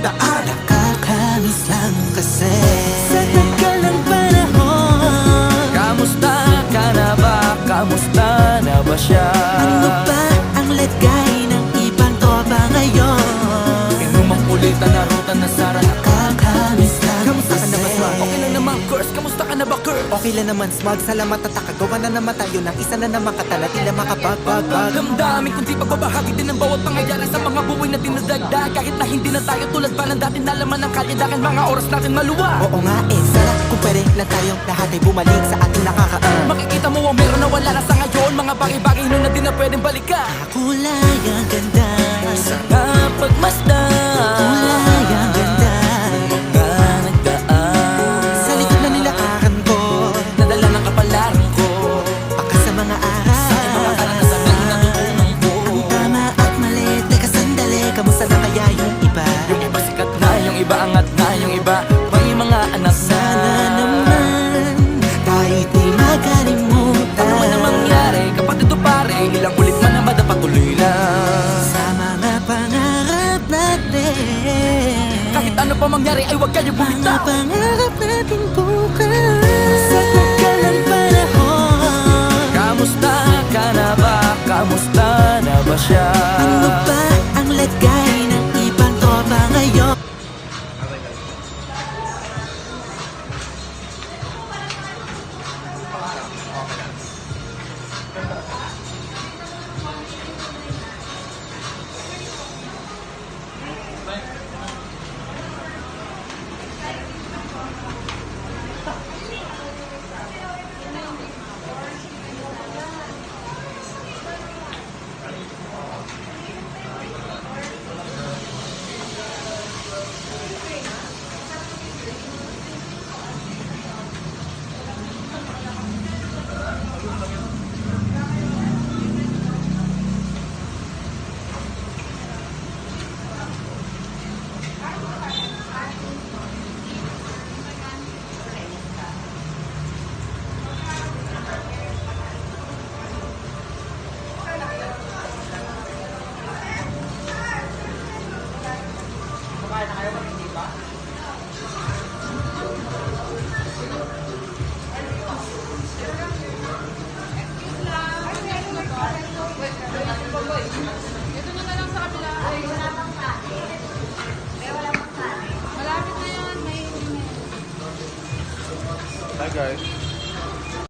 daan. Nakakamiss lang kasi sa tagal ng panahon. Kamusta ka na ba? Kamusta na ba siya? Ano ba ang lagay ng ibang tropa ngayon? Inumang ulitan na ruta na Sara. Nakakamiss lang Kamusta ka na ba, kasi. Smug? Okay lang naman, Curse. Kamusta ka na ba, Curse? Okay lang naman, Smug. Salamat at nakagawa na naman tayo ng isa na naman katanatila makapagbag. Damdamin kundi pagbabahagi din ng bawat pangyayari sa mga buhay na dinadagdag. Kahit na hindi na tayo tulad pa ng dati na laman ng kalye. Dahil mga oras natin maluwag. Oo nga sana kung pwede lang tayong lahat ay bumalik sa ating nakakaan. Makikita mo ang meron na wala na sa ngayon. Mga bagay-bagay nun na di na pwedeng balikan. Kulay ang ganda Sa kapagmasdan, kulay ang ganda mga nagdaan Sa likod na nilakaran ko, nadala ng kapalaran ko. baka sa mga aral. Sa aking mga karanasan na natutunan ko. Tama at mali, teka sandali. Kamusta na kaya yung iba? Yung iba sikat na, yung iba angat na, yung iba may mga anak na. Sana naman kahit di makalimutan. Ano man ang mangyari, kapatid o pare, ilang ulit man ang madapatuloy lang. Sa mga pangarap natin, Kahit ano pa mangyari ay huwag kayo mga bumitaw. pangarap natin bukas. Sa tagal ng panahon. Kamusta ka na ba? Kamusta na ba siya? Ano ba ang lagay ng ibang tropa ngayon? Ito na lang sa kabila. Ay, wala pang sali. May wala pang sali. Malapit na yan. May Hi guys.